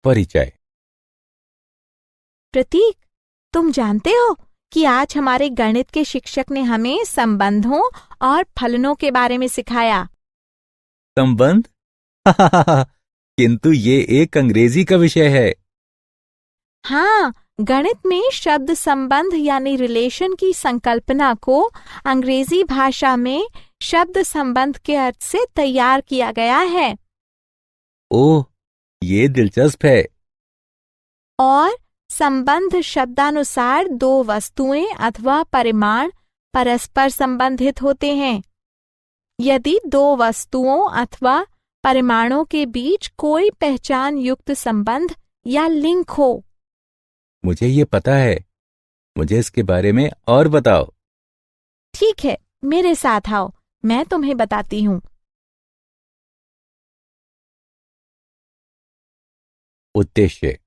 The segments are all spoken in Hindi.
परिचय। प्रतीक, तुम जानते हो कि आज हमारे गणित के शिक्षक ने हमें संबंधों और फलनों के बारे में सिखाया। संबंध? किंतु ये एक अंग्रेजी का विषय है। हाँ, गणित में शब्द संबंध यानी रिलेशन की संकल्पना को अंग्रेजी भाषा में शब्द संबंध के अर्थ से तैयार किया गया है। ओह, ये दिलचस्प है। और संबंध शब्दानुसार दो वस्तुएं अथवा परिमाण परस्पर संबंधित होते हैं। यदि दो वस्तुओं अथवा परिमाणों के बीच कोई पहचान युक्त संबंध या लिंक हो। मुझे ये पता है, मुझे इसके बारे में और बताओ। ठीक है, मेरे साथ आओ, मैं तुम्हें बताती हूँ। उद्देश्य।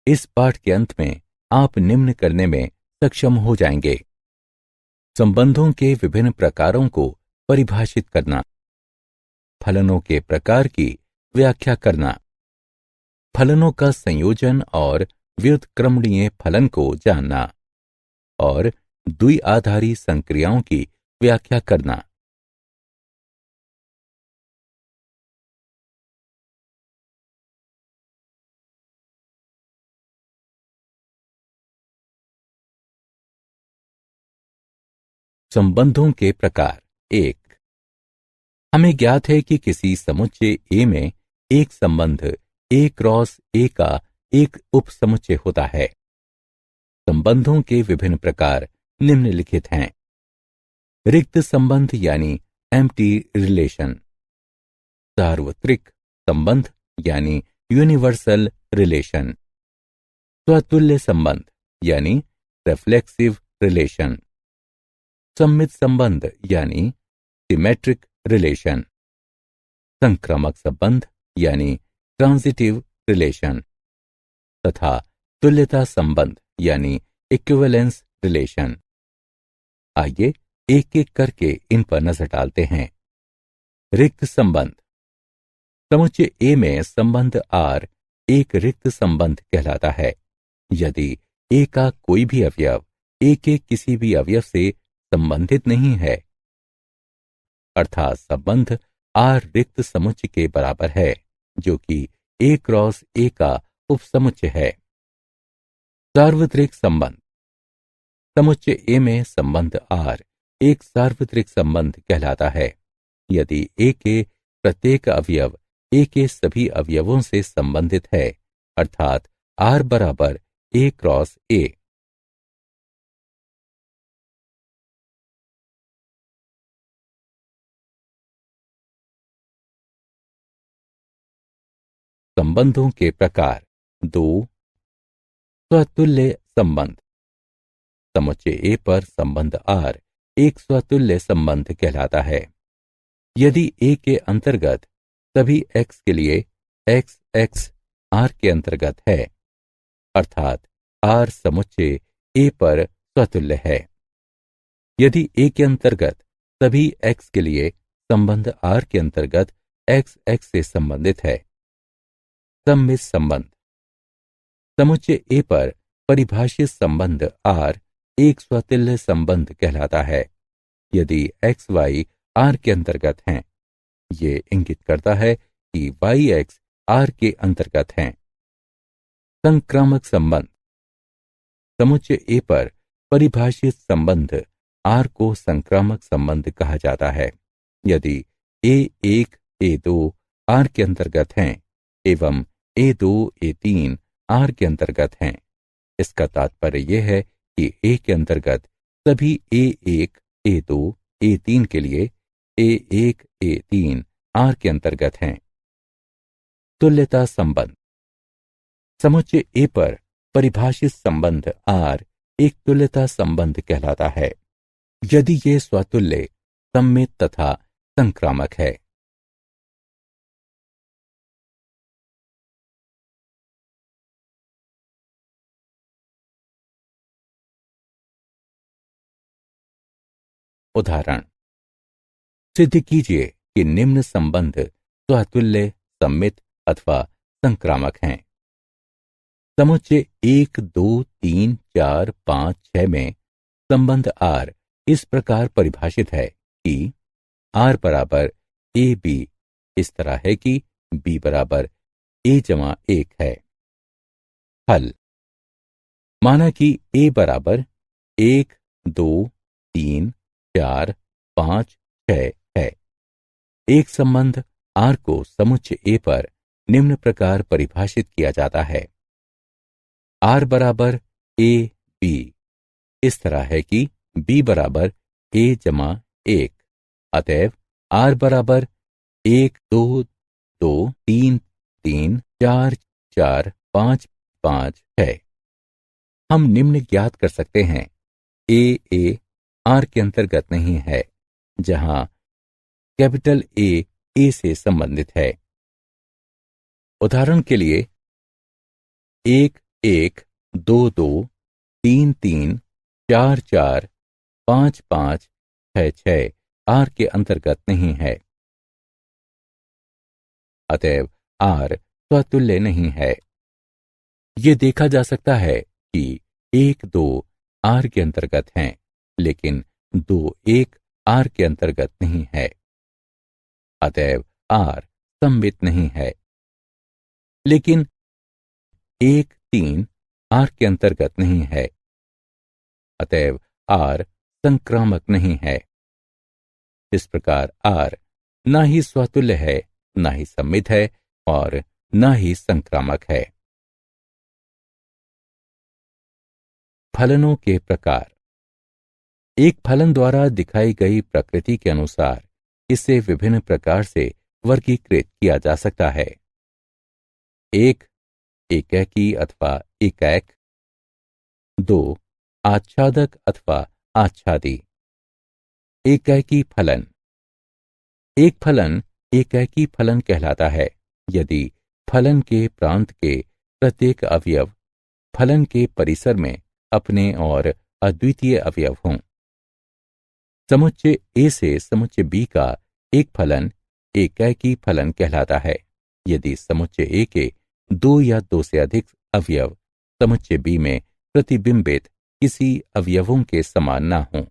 इस पाठ के अंत में आप निम्न करने में सक्षम हो जाएंगे: संबंधों के विभिन्न प्रकारों को परिभाषित करना, फलनों के प्रकार की व्याख्या करना, फलनों का संयोजन और व्युत्क्रमणीय फलन को जानना और द्विआधारी संक्रियाओं की व्याख्या करना। संबंधों के प्रकार। 1। हमें ज्ञात है कि किसी समुच्चय ए में एक संबंध ए क्रॉस ए का एक उपसमुच्चय होता है। संबंधों के विभिन्न प्रकार निम्नलिखित हैं: रिक्त संबंध यानी एम्प्टी रिलेशन, सार्वत्रिक संबंध यानी यूनिवर्सल रिलेशन, स्वतुल्य संबंध यानी रिफ्लेक्सिव रिलेशन, सम्मित संबंध यानी सिमेट्रिक रिलेशन, संक्रामक संबंध यानी ट्रांजिटिव रिलेशन तथा तुल्यता संबंध यानी इक्विवेलेंस रिलेशन। आइए एक एक करके इन पर नजर डालते हैं। रिक्त संबंध। समुच्चय ए में संबंध आर एक रिक्त संबंध कहलाता है यदि ए का कोई भी अवयव ए के किसी भी अवयव से संबंधित नहीं है, अर्थात संबंध आर रिक्त समुच्चय के बराबर है जो कि ए क्रॉस ए का उपसमुच्चय है। सार्वत्रिक संबंध। समुच्चय ए में संबंध आर एक सार्वत्रिक संबंध कहलाता है यदि ए के प्रत्येक अवयव ए के सभी अवयवों से संबंधित है, अर्थात आर बराबर ए क्रॉस ए। संबंधों के प्रकार। 2। स्वतुल्य संबंध। समुच्चय ए पर संबंध आर एक स्वतुल्य संबंध कहलाता है यदि ए के अंतर्गत सभी एक्स के लिए एक्स एक्स आर के अंतर्गत है, अर्थात आर समुच्चय ए पर स्वतुल्य है। यदि ए के अंतर्गत सभी एक्स के लिए संबंध आर के अंतर्गत एक्स एक्स से संबंधित है। सम्मित संबंध। समुच्चय ए पर परिभाषित संबंध आर एक स्वतुल्य संबंध कहलाता है यदि एक्स वाई आर के अंतर्गत हैं। ये इंगित करता है कि वाई एक्स आर के अंतर्गत हैं। संक्रामक संबंध। समुच्चय ए पर परिभाषित संबंध आर को संक्रामक संबंध कहा जाता है यदि ए1 ए2 आर के अंतर्गत हैं एवं ए2 ए3 आर के अंतर्गत हैं। इसका तात्पर्य यह है कि ए के अंतर्गत सभी ए1 ए2 ए3 के लिए ए1 ए3 आर के अंतर्गत हैं। तुल्यता संबंध। समुच्चय ए पर परिभाषित संबंध आर एक तुल्यता संबंध कहलाता है यदि ये स्वतुल्य, सम्मित तथा संक्रामक है। उदाहरण। सिद्ध कीजिए कि निम्न संबंध स्वतुल्य, सम्मित अथवा संक्रामक हैं। समुच्चय 1, 2, 3, 4, 5, 6 में संबंध R इस प्रकार परिभाषित है कि R बराबर ए बी इस तरह है कि B बराबर A जमा 1 है। हल: माना कि A बराबर 1, 2, 3, 4, 5, 6 है। एक संबंध R को समुच्चय A पर निम्न प्रकार परिभाषित किया जाता है। R बराबर ए बी इस तरह है कि B बराबर A जमा 1, अतएव R बराबर 1, 2, 2, 3, 3, 4, 4, 5, 5 है। हम निम्न ज्ञात कर सकते हैं: ए R के अंतर्गत नहीं है, जहां कैपिटल ए से संबंधित है। उदाहरण के लिए 1, 1, 2, 2, 3, 3, 4, 4, 5, 5, 6, 6 R के अंतर्गत नहीं है, अतएव R स्वतुल्य नहीं है। ये देखा जा सकता है कि 1, 2 R के अंतर्गत हैं, लेकिन 2, 1 R के अंतर्गत नहीं है, अतएव R सममित नहीं है। लेकिन 1, 3 R के अंतर्गत नहीं है, अतएव R संक्रामक नहीं है। इस प्रकार R न ही स्वतुल्य है, न ही सममित है और न ही संक्रामक है। फलनों के प्रकार: एक फलन द्वारा दिखाई गई प्रकृति के अनुसार इसे विभिन्न प्रकार से वर्गीकृत किया जा सकता है। 1, एकैकी अथवा एकैक। 2, आच्छादक अथवा आच्छादी। एकैकी फलन: एक फलन एकैकी फलन कहलाता है यदि फलन के प्रांत के प्रत्येक अवयव फलन के परिसर में अपने और अद्वितीय अवयव हों। समुच्चय A से समुच्चय B का एक फलन एकैकी फलन कहलाता है यदि समुच्चय A के 2 या 2 से अधिक अवयव समुच्चय B में प्रतिबिंबित किसी अवयवों के समान न हों,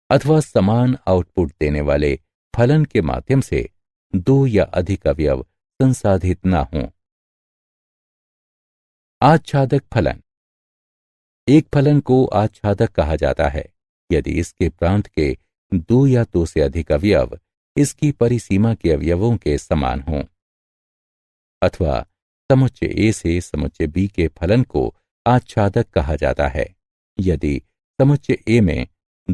अथवा समान आउटपुट देने वाले फलन के माध्यम से 2 या अधिक अवयव संसाधित न हों। आच्छादक फलन: एक फलन को आच्छादक कहा जाता है यदि इसके प्रांत के 2 या 2 से अधिक अवयव इसकी परिसीमा के अवयवों के समान हों, अथवा समुच्चय A से समुच्चय B के फलन को आच्छादक कहा जाता है यदि समुच्चय A में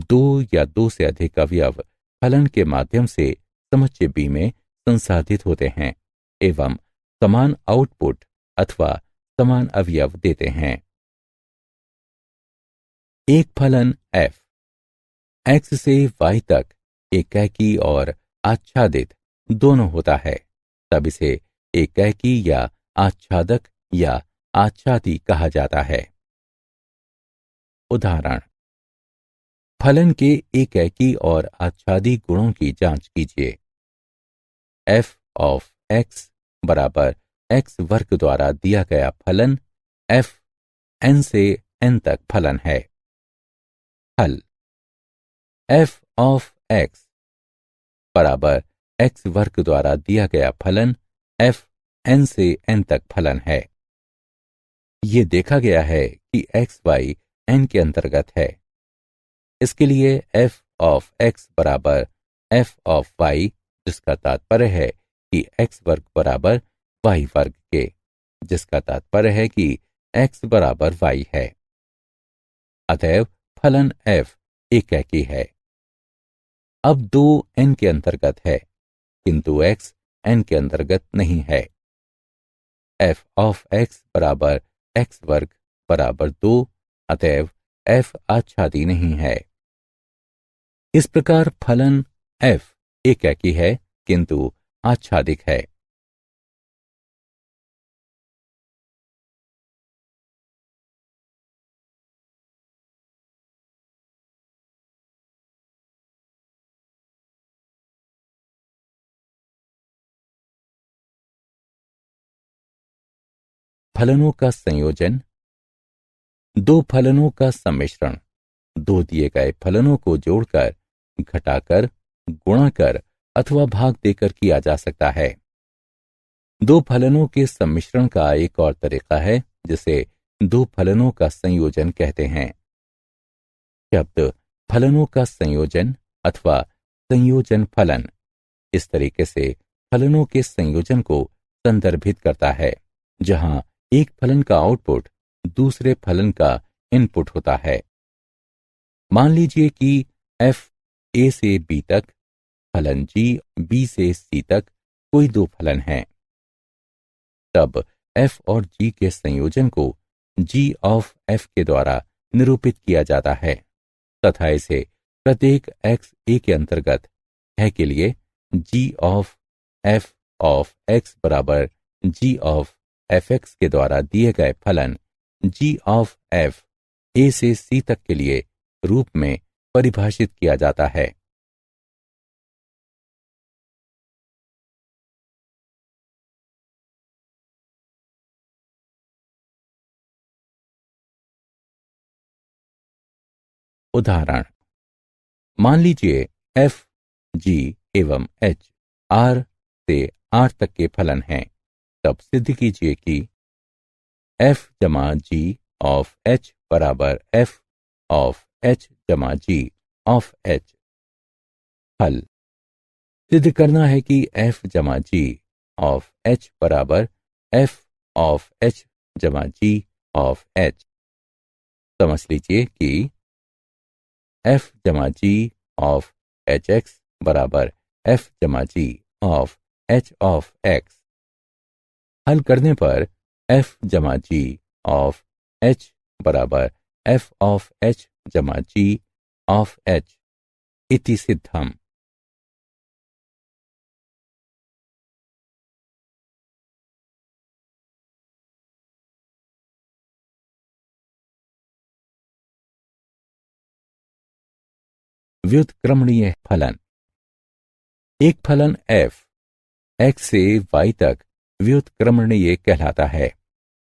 2 या 2 से अधिक अवयव फलन के माध्यम से समुच्चय B में संसाधित होते हैं एवं समान आउटपुट अथवा समान अवयव देते हैं। एक फलन f x से y तक एकैकी और आच्छादित दोनों होता है, तब इसे एकैकी या आच्छादक या आच्छादी कहा जाता है। उदाहरण: फलन के एकैकी और आच्छादी गुणों की जांच कीजिए। f ऑफ x बराबर x वर्ग द्वारा दिया गया फलन f n से n तक फलन है। हल: f ऑफ x बराबर x वर्ग द्वारा दिया गया फलन f n से n तक फलन है। ये देखा गया है कि x y n के अंतर्गत है। इसके लिए f ऑफ x बराबर f ऑफ y, जिसका तात्पर्य है कि x वर्ग बराबर y वर्ग के, जिसका तात्पर्य है कि x बराबर y है। अतएव फलन f एकैकी है। अब 2 n के अंतर्गत है, किंतु x n के अंतर्गत नहीं है। f ऑफ x बराबर x वर्ग बराबर 2, अतएव f आच्छादी नहीं है। इस प्रकार फलन f एकैकी है किंतु आच्छादिक है। फलनों का संयोजन, दो फलनों का सम्मिश्रण, दो दिए गए फलनों को जोड़कर, घटाकर, गुणा कर अथवा भाग देकर किया जा सकता है। दो फलनों के सम्मिश्रण का एक और तरीका है जिसे दो फलनों का संयोजन कहते हैं। शब्द फलनों का संयोजन अथवा संयोजन फलन इस तरीके से फलनों के संयोजन को संदर्भित करता है जहां एक फलन का आउटपुट दूसरे फलन का इनपुट होता है। मान लीजिए कि f a से b तक, फलन g b से c तक कोई दो फलन हैं। तब f और g के संयोजन को g ऑफ f के द्वारा निरूपित किया जाता है तथा इसे प्रत्येक x a के अंतर्गत है के लिए g ऑफ x बराबर g ऑफ fx के द्वारा दिए गए फलन g ऑफ f a से c तक के लिए रूप में परिभाषित किया जाता है। उदाहरण, मान लीजिए f, g एवं h r से r तक के फलन हैं। तब सिद्ध कीजिए कि f जमा g ऑफ h बराबर f ऑफ h जमा g ऑफ h। हल, सिद्ध करना है कि f जमा g ऑफ h बराबर f ऑफ h जमा g ऑफ h। समझ लीजिए कि f जमा g ऑफ hx बराबर f जमा g of h of x। हल करने पर f जमा g ऑफ h बराबर f ऑफ h जमा g ऑफ h इति सिद्धम। व्युत्क्रमणीय फलन। एक फलन f x से y तक व्युत्क्रमणीय कहलाता है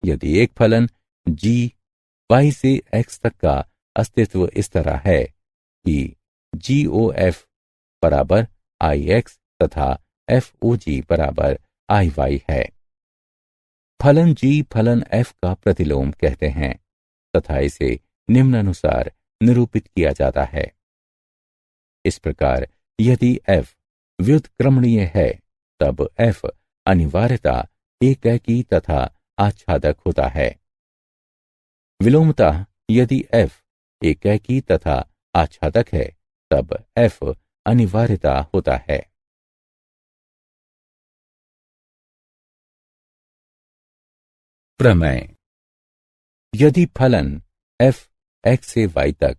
यदि एक फलन g y से x तक का अस्तित्व इस तरह है कि GOF बराबर IX तथा FOG बराबर IY है। फलन g फलन f का प्रतिलोम कहते हैं तथा इसे निम्नानुसार निरूपित किया जाता है। इस प्रकार यदि f व्युत्क्रमणीय है तब f अनिवार्यता एकैकी तथा आच्छादक होता है। विलोमतः यदि f एकैकी तथा आच्छादक है तब f अनिवार्यता होता है। प्रमेय। यदि फलन f x से y तक,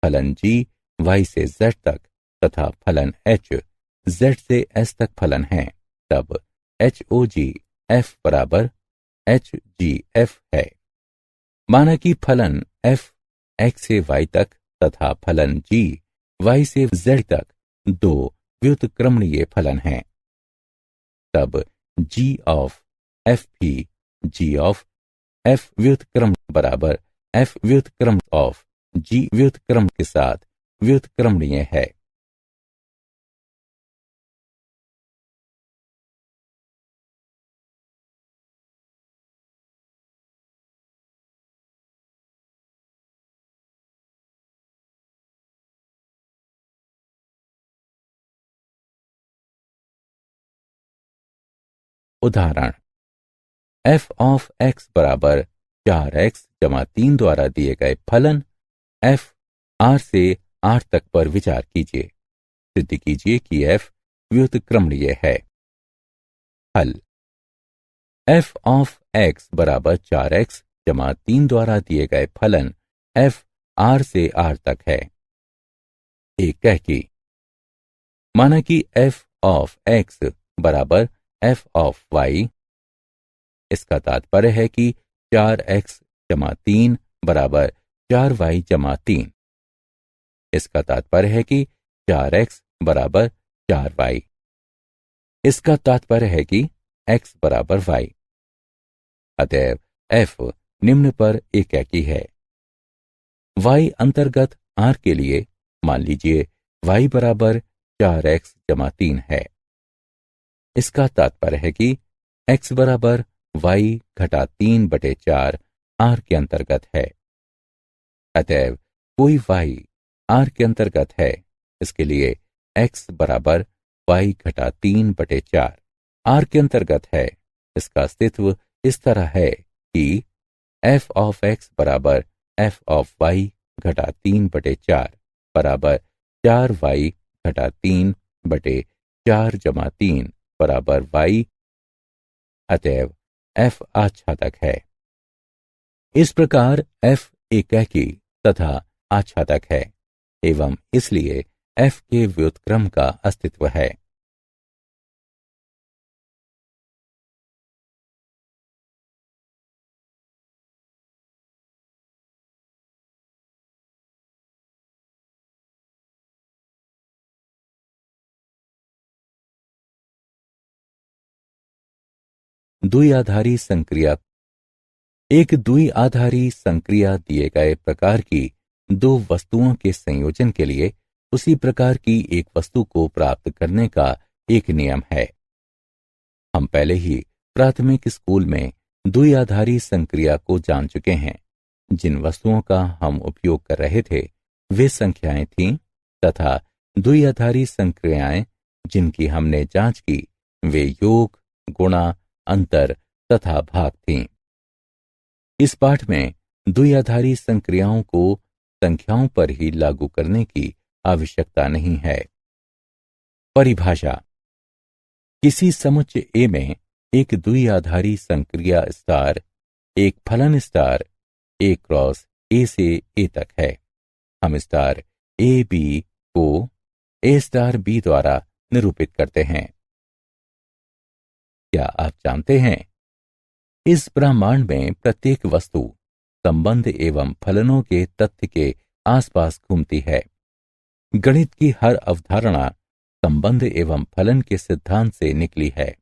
फलन g y से z तक तथा फलन h z से s तक फलन है तब HOG f बराबर HGF है। माना कि फलन f x से y तक तथा फलन g y से z तक दो व्युत्क्रमणीय फलन हैं। तब g ऑफ f भी g ऑफ f व्युत्क्रम बराबर f व्युत्क्रम ऑफ g व्युत्क्रम के साथ व्युत्क्रमणीय है। उदाहरण, f ऑफ x बराबर 4x जमा 3 द्वारा दिए गए फलन f r से r तक पर विचार कीजिए। सिद्ध कीजिए कि f व्युत्क्रमणीय है। हल, f ऑफ x बराबर 4x जमा 3 द्वारा दिए गए फलन f r से r तक है। एक कह की माना कि f ऑफ x बराबर f ऑफ y। इसका तात्पर्य है कि 4x जमा 3 बराबर 4y जमा 3। इसका तात्पर्य है कि 4x बराबर 4y। इसका तात्पर्य है कि x बराबर y। अतएव f निम्न पर एकाकी है। y अंतर्गत r के लिए मान लीजिए y बराबर 4x जमा 3 है। इसका तात्पर्य है कि x बराबर y घटा 3/4 r के अंतर्गत है। अतएव कोई y r के अंतर्गत है, इसके लिए x बराबर y घटा 3/4 r के अंतर्गत है। इसका अस्तित्व इस तरह है कि f ऑफ x बराबर f ऑफ y घटा 3/4 बराबर 4y घटा 3/4 जमा 3 बराबर y। अतएव f आच्छादक है। इस प्रकार f एकाकी तथा आच्छादक है एवं इसलिए f के व्युत्क्रम का अस्तित्व है। द्विआधारी संक्रिया। एक द्विआधारी संक्रिया दिए गए प्रकार की दो वस्तुओं के संयोजन के लिए उसी प्रकार की एक वस्तु को प्राप्त करने का एक नियम है। हम पहले ही प्राथमिक स्कूल में द्विआधारी संक्रिया को जान चुके हैं। जिन वस्तुओं का हम उपयोग कर रहे थे वे संख्याएं थीं तथा द्विआधारी संक्रियाएं जिनकी हमने जांच की वे योग, गुणा, अंतर तथा भाग थीं। इस पाठ में द्विआधारी संक्रियाओं को संख्याओं पर ही लागू करने की आवश्यकता नहीं है। परिभाषा। किसी समुच्चय ए में एक द्विआधारी संक्रिया स्टार एक फलन स्टार ए क्रॉस ए से ए तक है। हम स्टार ए बी को ए स्टार बी द्वारा निरूपित करते हैं। क्या आप जानते हैं इस ब्रह्मांड में प्रत्येक वस्तु संबंध एवं फलनों के तथ्य के आसपास घूमती है। गणित की हर अवधारणा संबंध एवं फलन के सिद्धांत से निकली है।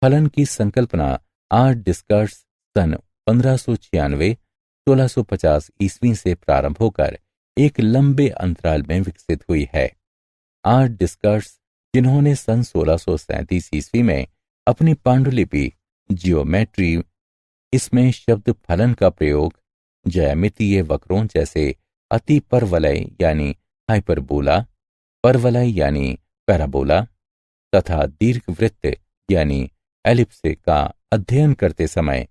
फलन की संकल्पना आर डिस्कर्स सन 1596-1650 ईस्वी से प्रारंभ होकर एक लंबे अंतराल में विकसित हुई है। आर डिस्कर्स जिन्होंने सन 1637 ईस्वी में अपनी पांडुलिपि जियोमेट्री इसमें शब्द फलन का प्रयोग ज्यामितीय वक्रों जैसे अति परवलय यानी हाइपरबोला, परवलय यानी पैराबोला तथा दीर्घवृत्त यानी एलिप्स का अध्ययन करते समय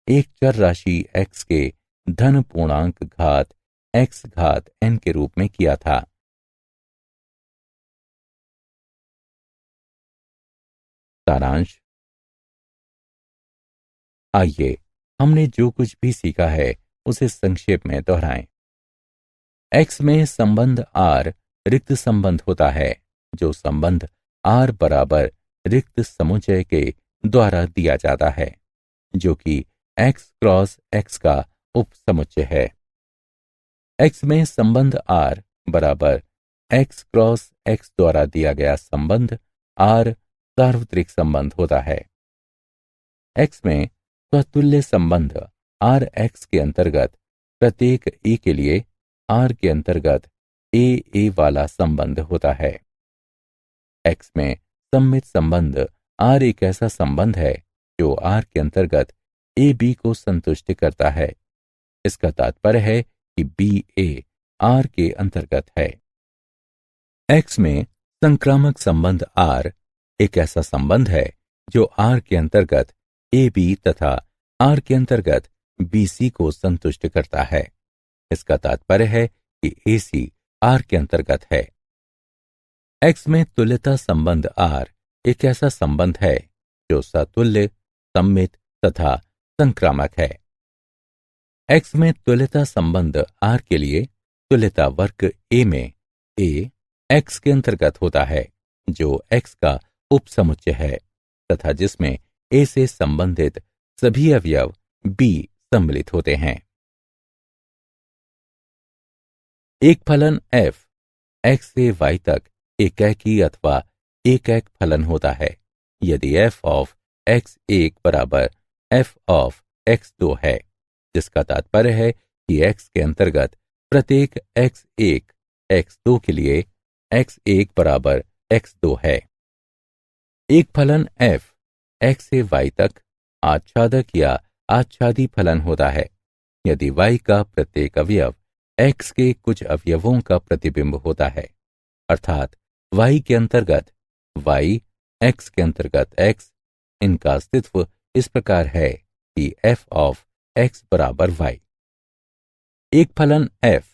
एक चर राशि x के धन पूर्णांक घात x घात n के रूप में किया था। सारांश। आइए हमने जो कुछ भी सीखा है उसे संक्षेप में दोहराएं। x में संबंध r रिक्त संबंध होता है, जो संबंध r बराबर रिक्त समुच्चय के द्वारा दिया जाता है, जो कि x क्रॉस x का उप समुच्चय है। x में संबंध r बराबर x क्रॉस x द्वारा दिया गया संबंध r सार्वत्रिक संबंध होता है। x में स्वतुल्य संबंध r x के अंतर्गत प्रत्येक a के लिए r के अंतर्गत a वाला संबंध होता है। x में सममित संबंध r एक ऐसा संबंध है जो r के अंतर्गत a b को संतुष्ट करता है। इसका तात्पर्य है कि b a r के अंतर्गत है। x में संक्रामक संबंध r एक ऐसा संबंध है जो r के अंतर्गत a b तथा r के अंतर्गत b c को संतुष्ट करता है। इसका तात्पर्य है कि a c r के अंतर्गत है। x में तुल्यता संबंध r एक ऐसा संबंध है जो सतुल्य, सममित तथा संक्रामक है। x में तुल्यता संबंध r के लिए तुल्यता वर्ग a में a x के अंतर्गत होता है, जो x का उपसमुच्चय है तथा जिसमें a से संबंधित सभी अवयव b सम्मिलित होते हैं। एक फलन f x से y तक एकैकी अथवा एकैक फलन होता है यदि f ऑफ x1 बराबर f ऑफ x2 है, जिसका तात्पर्य है कि x के अंतर्गत प्रत्येक x1 x2 के लिए x1 बराबर x2 है। एक फलन f x से y तक आच्छादक या आच्छादी फलन होता है यदि y का प्रत्येक अवयव x के कुछ अवयवों का प्रतिबिंब होता है, अर्थात y के अंतर्गत y, x के अंतर्गत x। इनका अस्तित्व इस प्रकार है कि f ऑफ x बराबर y। एक फलन f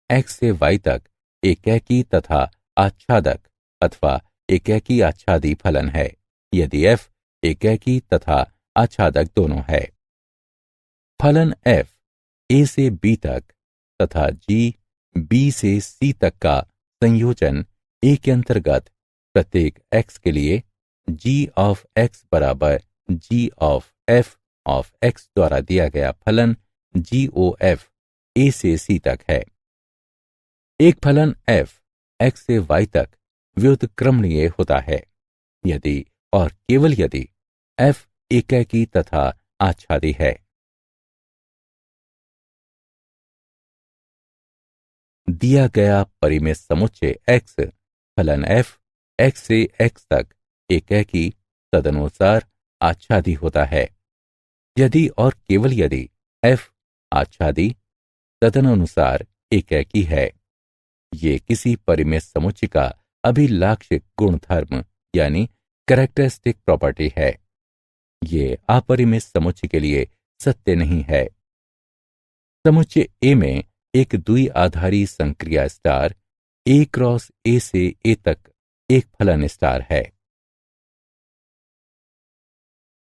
x से y तक एकेकी तथा आच्छादक अथवा एकेकी आच्छादी फलन है यदि f एकेकी तथा आच्छादक दोनों है। फलन f a से b तक तथा g b से c तक का संयोजन a के अंतर्गत प्रत्येक x के लिए g ऑफ x बराबर g of f of x द्वारा दिया गया फलन GOF a से c तक है। एक फलन f x से y तक व्युत्क्रमणीय होता है यदि और केवल यदि f एकेकी तथा आच्छादी है। दिया गया परिमेय समुच्चय x फलन f x से x तक एकेकी तदनुसार आच्छादी होता है यदि और केवल यदि f आच्छादी तदनुसार एकेकी है। ये किसी परिमेय समुच्चय का अभिलाक्षिक गुणधर्म यानी कैरेक्टरिस्टिक प्रॉपर्टी है। ये अपरिमेय समुच्चय के लिए सत्य नहीं है। समुच्चय A में एक द्विआधारी संक्रिया स्टार A क्रॉस A से A तक एक फलन स्टार है।